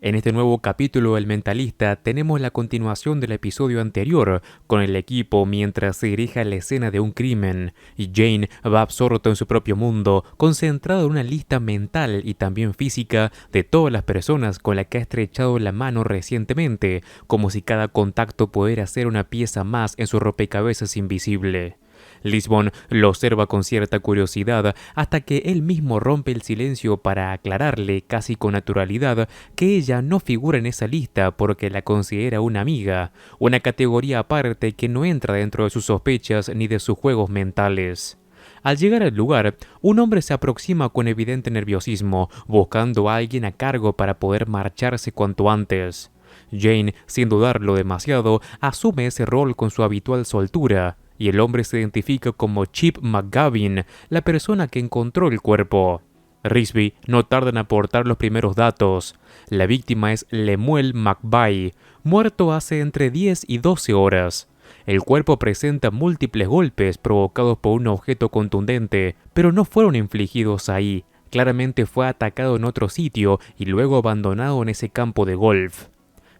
En este nuevo capítulo del Mentalista tenemos la continuación del episodio anterior, con el equipo mientras se dirige a la escena de un crimen, y Jane va absorto en su propio mundo, concentrado en una lista mental y también física de todas las personas con las que ha estrechado la mano recientemente, como si cada contacto pudiera ser una pieza más en su rompecabezas invisible. Lisbon lo observa con cierta curiosidad hasta que él mismo rompe el silencio para aclararle casi con naturalidad que ella no figura en esa lista porque la considera una amiga, una categoría aparte que no entra dentro de sus sospechas ni de sus juegos mentales. Al llegar al lugar, un hombre se aproxima con evidente nerviosismo, buscando a alguien a cargo para poder marcharse cuanto antes. Jane, sin dudarlo demasiado, asume ese rol con su habitual soltura, y el hombre se identifica como Chip McGavin, la persona que encontró el cuerpo. Risby no tarda en aportar los primeros datos. La víctima es Lemuel McVeigh, muerto hace entre 10 y 12 horas. El cuerpo presenta múltiples golpes provocados por un objeto contundente, pero no fueron infligidos ahí. Claramente fue atacado en otro sitio y luego abandonado en ese campo de golf.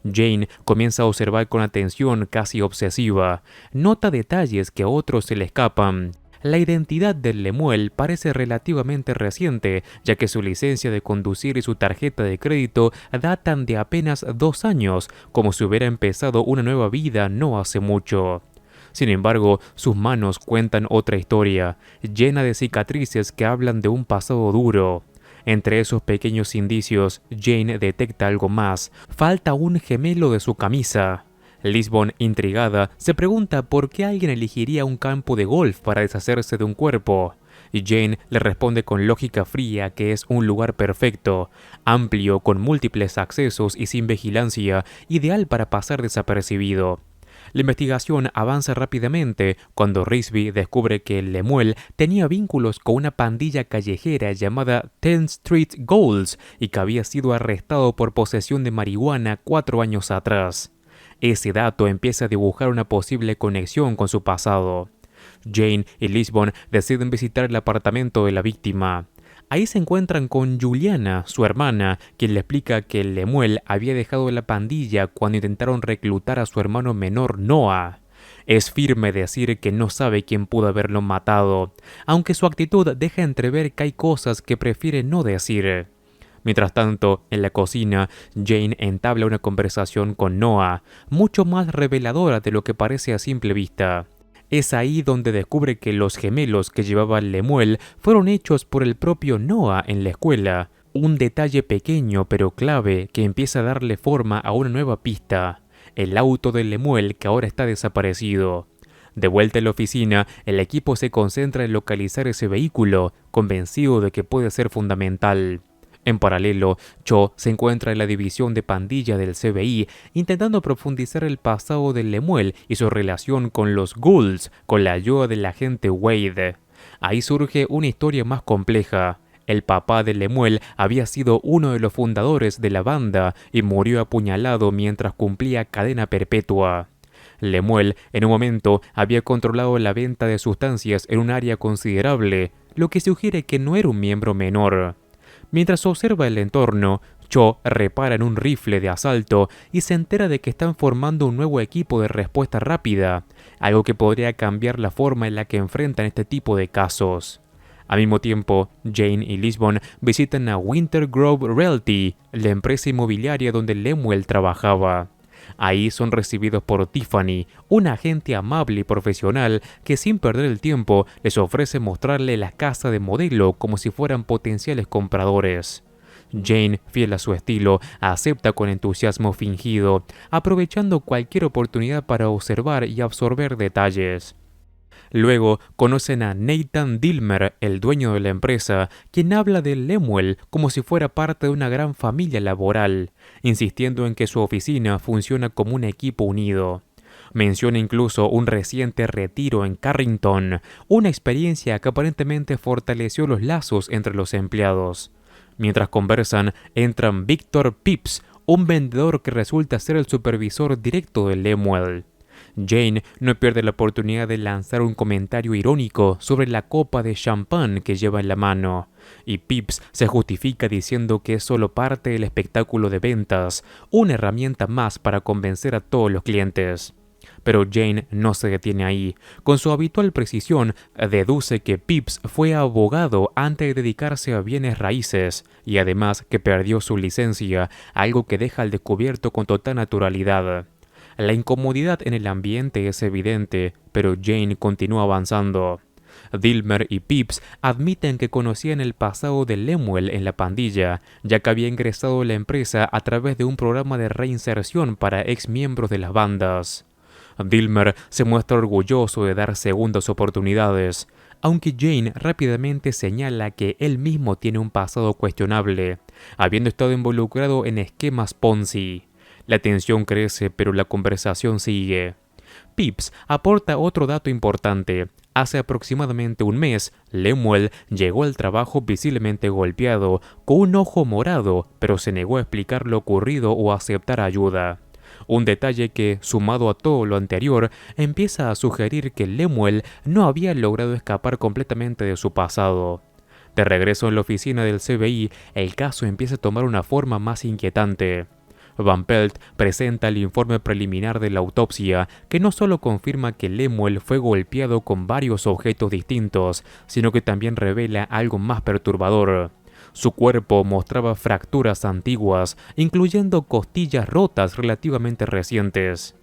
Jane comienza a observar con atención casi obsesiva. Nota detalles que a otros se le escapan. La identidad del Lemuel parece relativamente reciente, ya que su licencia de conducir y su tarjeta de crédito datan de apenas 2 años, como si hubiera empezado una nueva vida no hace mucho. Sin embargo, sus manos cuentan otra historia, llena de cicatrices que hablan de un pasado duro. Entre esos pequeños indicios, Jane detecta algo más. Falta un gemelo de su camisa. Lisbon, intrigada, se pregunta por qué alguien elegiría un campo de golf para deshacerse de un cuerpo. Y Jane le responde con lógica fría que es un lugar perfecto, amplio, con múltiples accesos y sin vigilancia, ideal para pasar desapercibido. La investigación avanza rápidamente cuando Risby descubre que Lemuel tenía vínculos con una pandilla callejera llamada 10th Street Ghouls y que había sido arrestado por posesión de marihuana 4 años atrás. Ese dato empieza a dibujar una posible conexión con su pasado. Jane y Lisbon deciden visitar el apartamento de la víctima. Ahí se encuentran con Juliana, su hermana, quien le explica que Lemuel había dejado la pandilla cuando intentaron reclutar a su hermano menor Noah. Es firme decir que no sabe quién pudo haberlo matado, aunque su actitud deja entrever que hay cosas que prefiere no decir. Mientras tanto, en la cocina, Jane entabla una conversación con Noah, mucho más reveladora de lo que parece a simple vista. Es ahí donde descubre que los gemelos que llevaba Lemuel fueron hechos por el propio Noah en la escuela. Un detalle pequeño pero clave que empieza a darle forma a una nueva pista. El auto de Lemuel que ahora está desaparecido. De vuelta en la oficina, el equipo se concentra en localizar ese vehículo, convencido de que puede ser fundamental. En paralelo, Cho se encuentra en la división de pandilla del FBI intentando profundizar el pasado de Lemuel y su relación con los Ghouls con la ayuda del agente Wade. Ahí surge una historia más compleja. El papá de Lemuel había sido uno de los fundadores de la banda y murió apuñalado mientras cumplía cadena perpetua. Lemuel, en un momento, había controlado la venta de sustancias en un área considerable, lo que sugiere que no era un miembro menor. Mientras observa el entorno, Cho repara en un rifle de asalto y se entera de que están formando un nuevo equipo de respuesta rápida, algo que podría cambiar la forma en la que enfrentan este tipo de casos. Al mismo tiempo, Jane y Lisbon visitan a Winter Grove Realty, la empresa inmobiliaria donde Lemuel trabajaba. Ahí son recibidos por Tiffany, una agente amable y profesional que sin perder el tiempo les ofrece mostrarle la casa de modelo como si fueran potenciales compradores. Jane, fiel a su estilo, acepta con entusiasmo fingido, aprovechando cualquier oportunidad para observar y absorber detalles. Luego conocen a Nathan Dilmer, el dueño de la empresa, quien habla de Lemuel como si fuera parte de una gran familia laboral, insistiendo en que su oficina funciona como un equipo unido. Menciona incluso un reciente retiro en Carrington, una experiencia que aparentemente fortaleció los lazos entre los empleados. Mientras conversan, entran Victor Pips, un vendedor que resulta ser el supervisor directo de Lemuel. Jane no pierde la oportunidad de lanzar un comentario irónico sobre la copa de champán que lleva en la mano, y Pips se justifica diciendo que es solo parte del espectáculo de ventas, una herramienta más para convencer a todos los clientes. Pero Jane no se detiene ahí. Con su habitual precisión, deduce que Pips fue abogado antes de dedicarse a bienes raíces, y además que perdió su licencia, algo que deja al descubierto con total naturalidad. La incomodidad en el ambiente es evidente, pero Jane continúa avanzando. Dillmer y Pips admiten que conocían el pasado de Lemuel en la pandilla, ya que había ingresado a la empresa a través de un programa de reinserción para ex miembros de las bandas. Dillmer se muestra orgulloso de dar segundas oportunidades, aunque Jane rápidamente señala que él mismo tiene un pasado cuestionable, habiendo estado involucrado en esquemas Ponzi. La tensión crece, pero la conversación sigue. Pips aporta otro dato importante. Hace aproximadamente un mes, Lemuel llegó al trabajo visiblemente golpeado, con un ojo morado, pero se negó a explicar lo ocurrido o a aceptar ayuda. Un detalle que, sumado a todo lo anterior, empieza a sugerir que Lemuel no había logrado escapar completamente de su pasado. De regreso en la oficina del FBI, el caso empieza a tomar una forma más inquietante. Van Pelt presenta el informe preliminar de la autopsia, que no solo confirma que Lemuel fue golpeado con varios objetos distintos, sino que también revela algo más perturbador. Su cuerpo mostraba fracturas antiguas, incluyendo costillas rotas relativamente recientes.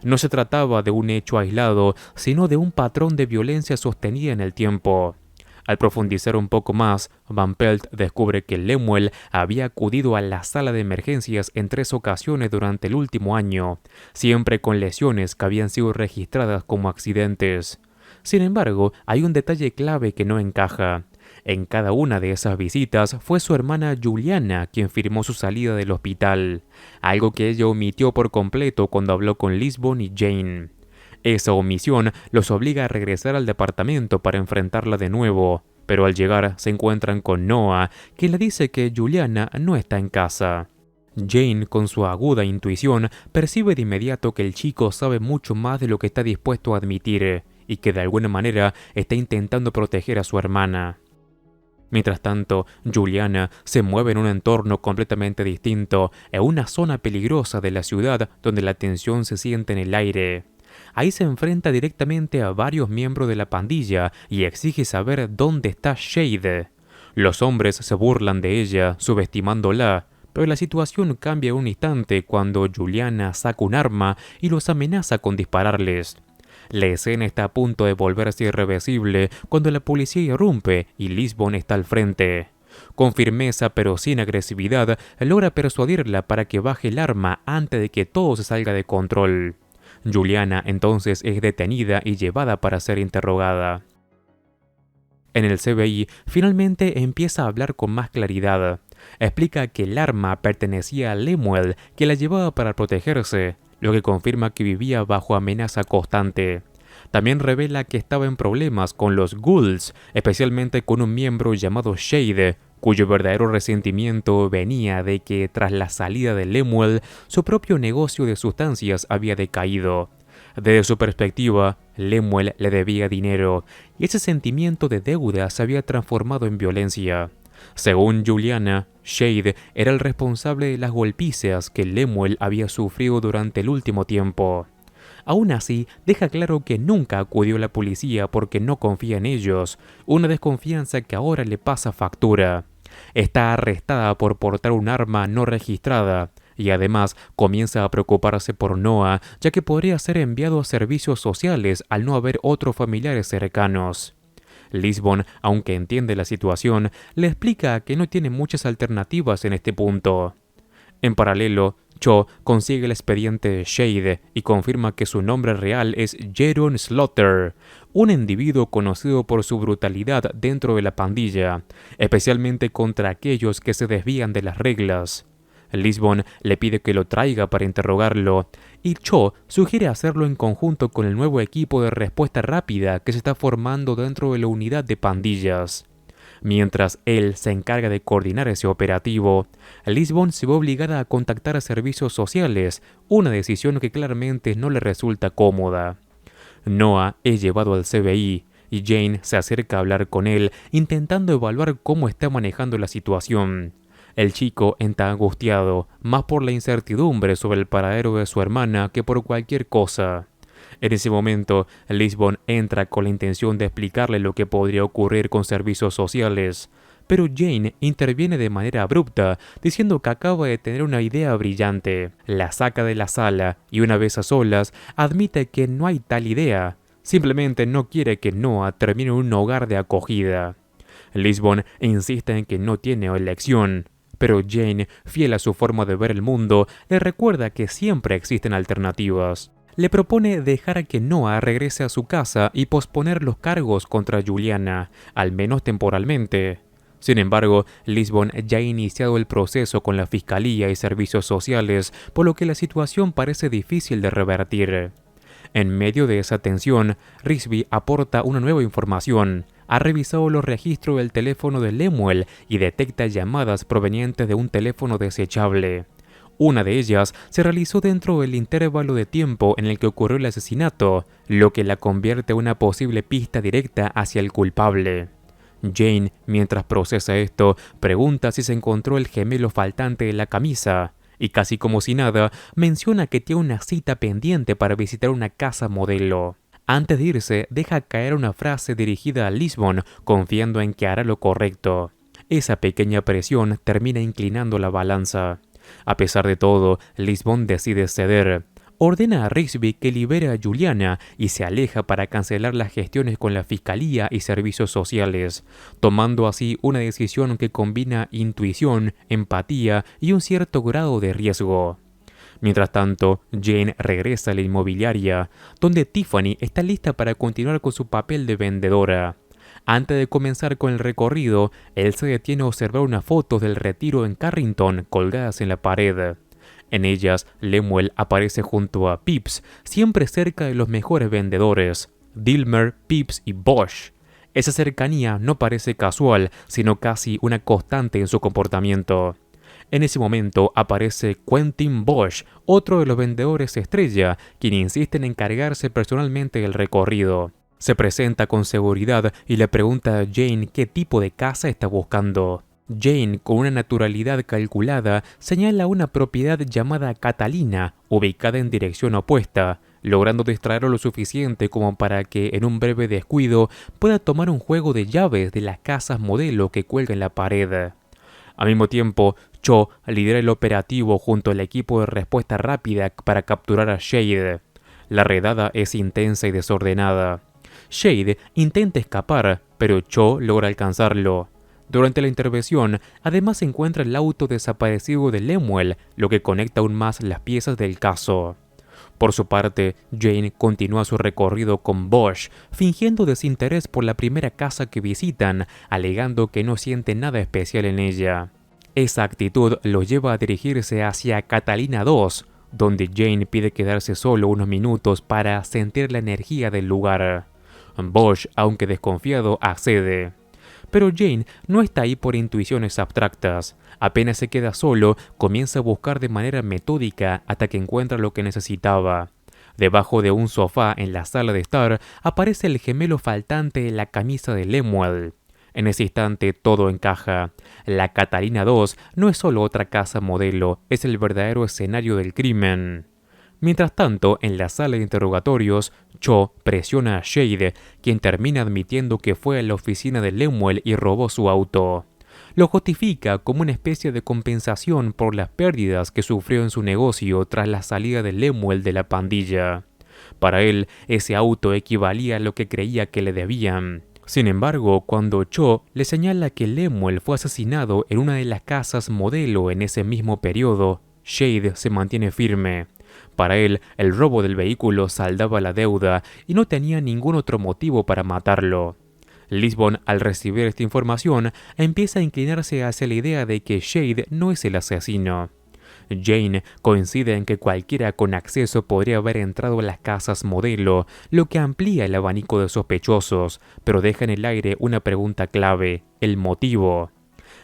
No se trataba de un hecho aislado, sino de un patrón de violencia sostenida en el tiempo. Al profundizar un poco más, Van Pelt descubre que Lemuel había acudido a la sala de emergencias en 3 ocasiones durante el último año, siempre con lesiones que habían sido registradas como accidentes. Sin embargo, hay un detalle clave que no encaja. En cada una de esas visitas fue su hermana Juliana quien firmó su salida del hospital, algo que ella omitió por completo cuando habló con Lisbon y Jane. Esa omisión los obliga a regresar al departamento para enfrentarla de nuevo, pero al llegar se encuentran con Noah, quien le dice que Juliana no está en casa. Jane, con su aguda intuición, percibe de inmediato que el chico sabe mucho más de lo que está dispuesto a admitir, y que de alguna manera está intentando proteger a su hermana. Mientras tanto, Juliana se mueve en un entorno completamente distinto, en una zona peligrosa de la ciudad donde la tensión se siente en el aire. Ahí se enfrenta directamente a varios miembros de la pandilla y exige saber dónde está Shade. Los hombres se burlan de ella, subestimándola, pero la situación cambia en un instante cuando Juliana saca un arma y los amenaza con dispararles. La escena está a punto de volverse irreversible cuando la policía irrumpe y Lisbon está al frente. Con firmeza pero sin agresividad, logra persuadirla para que baje el arma antes de que todo se salga de control. Juliana entonces es detenida y llevada para ser interrogada. En el FBI, finalmente empieza a hablar con más claridad. Explica que el arma pertenecía a Lemuel, que la llevaba para protegerse, lo que confirma que vivía bajo amenaza constante. También revela que estaba en problemas con los ghouls, especialmente con un miembro llamado Shade, cuyo verdadero resentimiento venía de que tras la salida de Lemuel, su propio negocio de sustancias había decaído. Desde su perspectiva, Lemuel le debía dinero, y ese sentimiento de deuda se había transformado en violencia. Según Juliana, Shade era el responsable de las golpizas que Lemuel había sufrido durante el último tiempo. Aún así, deja claro que nunca acudió a la policía porque no confía en ellos, una desconfianza que ahora le pasa factura. Está arrestada por portar un arma no registrada, y además comienza a preocuparse por Noah, ya que podría ser enviado a servicios sociales al no haber otros familiares cercanos. Lisbon, aunque entiende la situación, le explica que no tiene muchas alternativas en este punto. En paralelo, Cho consigue el expediente de Shade y confirma que su nombre real es Jaron Slaughter, un individuo conocido por su brutalidad dentro de la pandilla, especialmente contra aquellos que se desvían de las reglas. Lisbon le pide que lo traiga para interrogarlo, y Cho sugiere hacerlo en conjunto con el nuevo equipo de respuesta rápida que se está formando dentro de la unidad de pandillas. Mientras él se encarga de coordinar ese operativo, Lisbon se ve obligada a contactar a servicios sociales, una decisión que claramente no le resulta cómoda. Noah es llevado al CBI y Jane se acerca a hablar con él, intentando evaluar cómo está manejando la situación. El chico está angustiado, más por la incertidumbre sobre el paradero de su hermana que por cualquier cosa. En ese momento, Lisbon entra con la intención de explicarle lo que podría ocurrir con servicios sociales, pero Jane interviene de manera abrupta, diciendo que acaba de tener una idea brillante. La saca de la sala y una vez a solas, admite que no hay tal idea. Simplemente no quiere que Noah termine en un hogar de acogida. Lisbon insiste en que no tiene elección, pero Jane, fiel a su forma de ver el mundo, le recuerda que siempre existen alternativas. Le propone dejar que Noah regrese a su casa y posponer los cargos contra Juliana, al menos temporalmente. Sin embargo, Lisbon ya ha iniciado el proceso con la fiscalía y servicios sociales, por lo que la situación parece difícil de revertir. En medio de esa tensión, Risby aporta una nueva información. Ha revisado los registros del teléfono de Lemuel y detecta llamadas provenientes de un teléfono desechable. Una de ellas se realizó dentro del intervalo de tiempo en el que ocurrió el asesinato, lo que la convierte en una posible pista directa hacia el culpable. Jane, mientras procesa esto, pregunta si se encontró el gemelo faltante de la camisa, y casi como si nada, menciona que tiene una cita pendiente para visitar una casa modelo. Antes de irse, deja caer una frase dirigida a Lisbon, confiando en que hará lo correcto. Esa pequeña presión termina inclinando la balanza. A pesar de todo, Lisbon decide ceder. Ordena a Risby que libere a Juliana y se aleja para cancelar las gestiones con la fiscalía y servicios sociales, tomando así una decisión que combina intuición, empatía y un cierto grado de riesgo. Mientras tanto, Jane regresa a la inmobiliaria, donde Tiffany está lista para continuar con su papel de vendedora. Antes de comenzar con el recorrido, él se detiene a observar unas fotos del retiro en Carrington colgadas en la pared. En ellas, Lemuel aparece junto a Pips, siempre cerca de los mejores vendedores, Dilmer, Pips y Bosch. Esa cercanía no parece casual, sino casi una constante en su comportamiento. En ese momento aparece Quentin Bosch, otro de los vendedores estrella, quien insiste en encargarse personalmente del recorrido. Se presenta con seguridad y le pregunta a Jane qué tipo de casa está buscando. Jane, con una naturalidad calculada, señala una propiedad llamada Catalina, ubicada en dirección opuesta, logrando distraerlo lo suficiente como para que, en un breve descuido, pueda tomar un juego de llaves de las casas modelo que cuelga en la pared. Al mismo tiempo, Cho lidera el operativo junto al equipo de respuesta rápida para capturar a Shade. La redada es intensa y desordenada. Shade intenta escapar, pero Cho logra alcanzarlo. Durante la intervención, además se encuentra el auto desaparecido de Lemuel, lo que conecta aún más las piezas del caso. Por su parte, Jane continúa su recorrido con Bosch, fingiendo desinterés por la primera casa que visitan, alegando que no siente nada especial en ella. Esa actitud lo lleva a dirigirse hacia Catalina 2, donde Jane pide quedarse solo unos minutos para sentir la energía del lugar. Bosch, aunque desconfiado, accede. Pero Jane no está ahí por intuiciones abstractas. Apenas se queda solo, comienza a buscar de manera metódica hasta que encuentra lo que necesitaba. Debajo de un sofá en la sala de estar aparece el gemelo faltante de la camisa de Lemuel. En ese instante todo encaja. La Catalina 2 no es solo otra casa modelo, es el verdadero escenario del crimen. Mientras tanto, en la sala de interrogatorios, Cho presiona a Shade, quien termina admitiendo que fue a la oficina de Lemuel y robó su auto. Lo justifica como una especie de compensación por las pérdidas que sufrió en su negocio tras la salida de Lemuel de la pandilla. Para él, ese auto equivalía a lo que creía que le debían. Sin embargo, cuando Cho le señala que Lemuel fue asesinado en una de las casas modelo en ese mismo periodo, Shade se mantiene firme. Para él, el robo del vehículo saldaba la deuda y no tenía ningún otro motivo para matarlo. Lisbon, al recibir esta información, empieza a inclinarse hacia la idea de que Shade no es el asesino. Jane coincide en que cualquiera con acceso podría haber entrado a las casas modelo, lo que amplía el abanico de sospechosos, pero deja en el aire una pregunta clave: el motivo.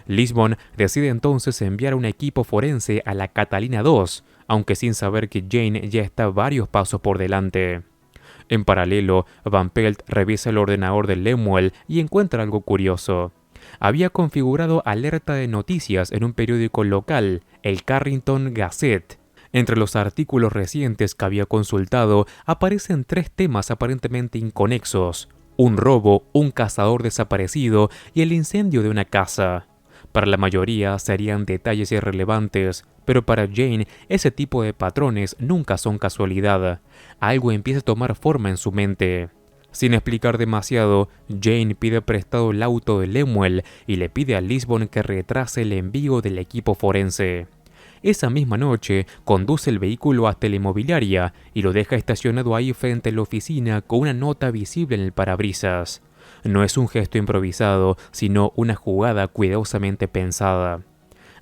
Lisbon decide entonces enviar un equipo forense a la Catalina 2, aunque sin saber que Jane ya está varios pasos por delante. En paralelo, Van Pelt revisa el ordenador de Lemuel y encuentra algo curioso. Había configurado alerta de noticias en un periódico local, el Carrington Gazette. Entre los artículos recientes que había consultado aparecen 3 temas aparentemente inconexos: un robo, un cazador desaparecido y el incendio de una casa. Para la mayoría serían detalles irrelevantes, pero para Jane ese tipo de patrones nunca son casualidad. Algo empieza a tomar forma en su mente. Sin explicar demasiado, Jane pide prestado el auto de Lemuel y le pide a Lisbon que retrase el envío del equipo forense. Esa misma noche, conduce el vehículo hasta la inmobiliaria y lo deja estacionado ahí frente a la oficina con una nota visible en el parabrisas. No es un gesto improvisado, sino una jugada cuidadosamente pensada.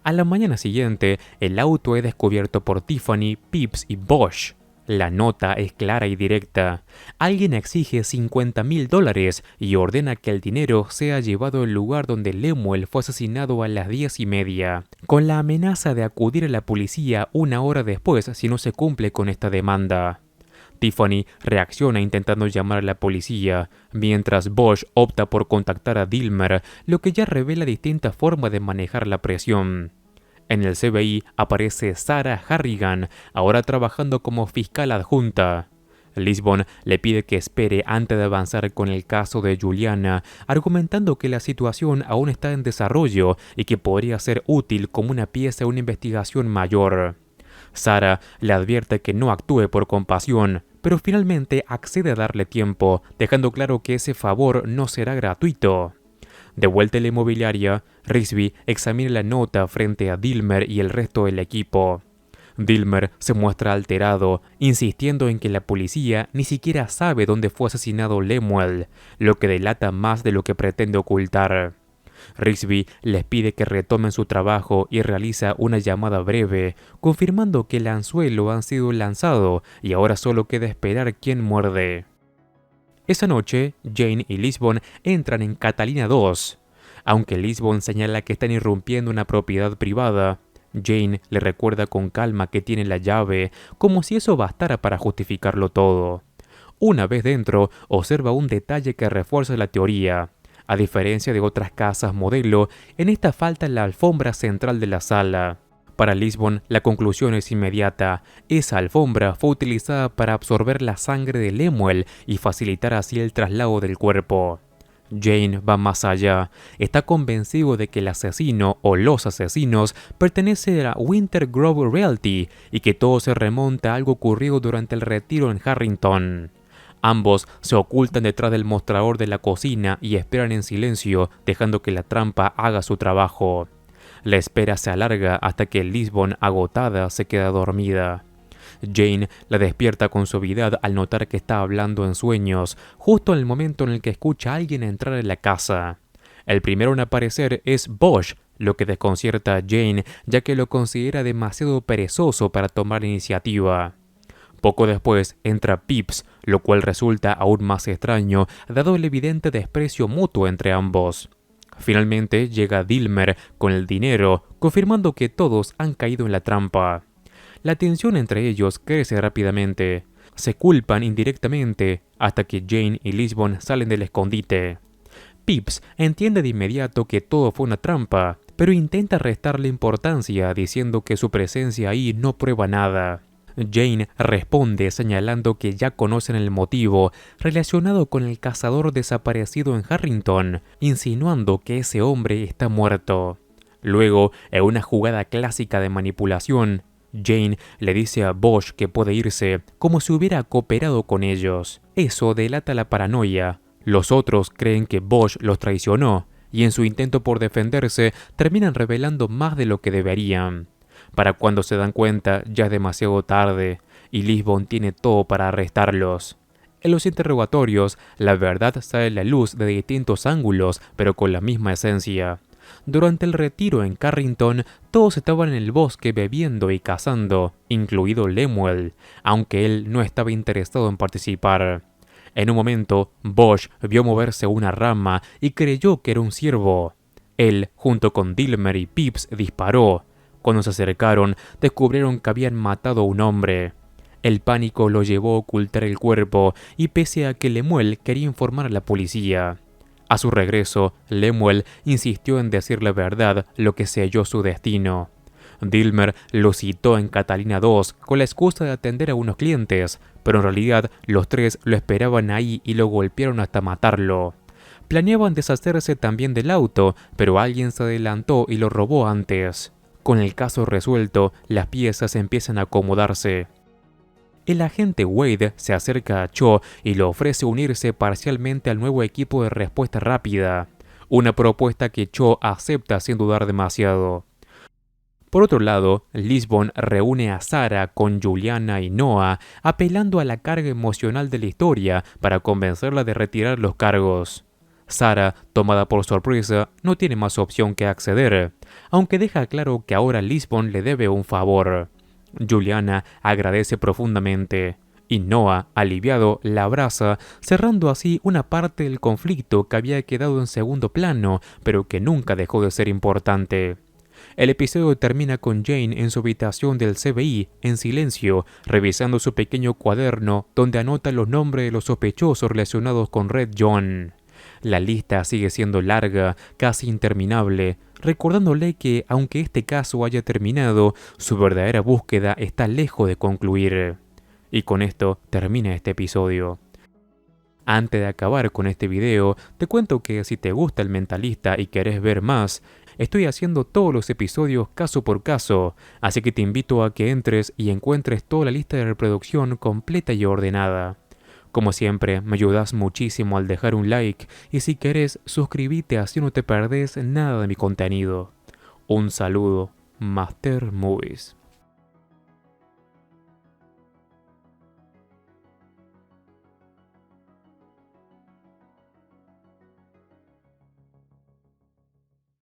A la mañana siguiente, el auto es descubierto por Tiffany, Pips y Bosch. La nota es clara y directa. Alguien exige $50,000 y ordena que el dinero sea llevado al lugar donde Lemuel fue asesinado a las 10:30, con la amenaza de acudir a la policía una hora después si no se cumple con esta demanda. Tiffany reacciona intentando llamar a la policía, mientras Bosch opta por contactar a Dilmer, lo que ya revela distintas formas de manejar la presión. En el CBI aparece Sarah Harrigan, ahora trabajando como fiscal adjunta. Lisbon le pide que espere antes de avanzar con el caso de Juliana, argumentando que la situación aún está en desarrollo y que podría ser útil como una pieza de una investigación mayor. Sarah le advierte que no actúe por compasión, pero finalmente accede a darle tiempo, dejando claro que ese favor no será gratuito. De vuelta a la inmobiliaria, Rigsby examina la nota frente a Dilmer y el resto del equipo. Dilmer se muestra alterado, insistiendo en que la policía ni siquiera sabe dónde fue asesinado Lemuel, lo que delata más de lo que pretende ocultar. Rigsby les pide que retomen su trabajo y realiza una llamada breve, confirmando que el anzuelo ha sido lanzado y ahora solo queda esperar quién muerde. Esa noche, Jane y Lisbon entran en Catalina 2. Aunque Lisbon señala que están irrumpiendo una propiedad privada, Jane le recuerda con calma que tiene la llave, como si eso bastara para justificarlo todo. Una vez dentro, observa un detalle que refuerza la teoría. A diferencia de otras casas modelo, en esta falta la alfombra central de la sala. Para Lisbon, la conclusión es inmediata. Esa alfombra fue utilizada para absorber la sangre de Lemuel y facilitar así el traslado del cuerpo. Jane va más allá. Está convencido de que el asesino o los asesinos pertenece a Winter Grove Realty y que todo se remonta a algo ocurrido durante el retiro en Harrington. Ambos se ocultan detrás del mostrador de la cocina y esperan en silencio, dejando que la trampa haga su trabajo. La espera se alarga hasta que Lisbon, agotada, se queda dormida. Jane la despierta con suavidad al notar que está hablando en sueños, justo en el momento en el que escucha a alguien entrar en la casa. El primero en aparecer es Bosch, lo que desconcierta a Jane, ya que lo considera demasiado perezoso para tomar iniciativa. Poco después entra Pips, lo cual resulta aún más extraño, dado el evidente desprecio mutuo entre ambos. Finalmente llega Dilmer con el dinero, confirmando que todos han caído en la trampa. La tensión entre ellos crece rápidamente. Se culpan indirectamente hasta que Jane y Lisbon salen del escondite. Pips entiende de inmediato que todo fue una trampa, pero intenta restarle importancia diciendo que su presencia ahí no prueba nada. Jane responde señalando que ya conocen el motivo relacionado con el cazador desaparecido en Harrington, insinuando que ese hombre está muerto. Luego, en una jugada clásica de manipulación, Jane le dice a Bosch que puede irse, como si hubiera cooperado con ellos. Eso delata la paranoia. Los otros creen que Bosch los traicionó, y en su intento por defenderse terminan revelando más de lo que deberían. Para cuando se dan cuenta, ya es demasiado tarde, y Lisbon tiene todo para arrestarlos. En los interrogatorios, la verdad sale a la luz de distintos ángulos, pero con la misma esencia. Durante el retiro en Carrington, todos estaban en el bosque bebiendo y cazando, incluido Lemuel, aunque él no estaba interesado en participar. En un momento, Bosch vio moverse una rama y creyó que era un ciervo. Él, junto con Dilmer y Pips, disparó. Cuando se acercaron, descubrieron que habían matado a un hombre. El pánico lo llevó a ocultar el cuerpo, y pese a que Lemuel quería informar a la policía. A su regreso, Lemuel insistió en decir la verdad, lo que selló su destino. Dilmer lo citó en Catalina II con la excusa de atender a unos clientes, pero en realidad los tres lo esperaban ahí y lo golpearon hasta matarlo. Planeaban deshacerse también del auto, pero alguien se adelantó y lo robó antes. Con el caso resuelto, las piezas empiezan a acomodarse. El agente Wade se acerca a Cho y le ofrece unirse parcialmente al nuevo equipo de respuesta rápida, una propuesta que Cho acepta sin dudar demasiado. Por otro lado, Lisbon reúne a Sarah con Juliana y Noah, apelando a la carga emocional de la historia para convencerla de retirar los cargos. Sarah, tomada por sorpresa, no tiene más opción que acceder, aunque deja claro que ahora Lisbon le debe un favor. Juliana agradece profundamente, y Noah, aliviado, la abraza, cerrando así una parte del conflicto que había quedado en segundo plano, pero que nunca dejó de ser importante. El episodio termina con Jane en su habitación del CBI, en silencio, revisando su pequeño cuaderno donde anota los nombres de los sospechosos relacionados con Red John. La lista sigue siendo larga, casi interminable, recordándole que, aunque este caso haya terminado, su verdadera búsqueda está lejos de concluir. Y con esto termina este episodio. Antes de acabar con este video, te cuento que si te gusta El Mentalista y querés ver más, estoy haciendo todos los episodios caso por caso, así que te invito a que entres y encuentres toda la lista de reproducción completa y ordenada. Como siempre, me ayudas muchísimo al dejar un like y si querés, suscríbete así no te perdés nada de mi contenido. Un saludo, Master Movies.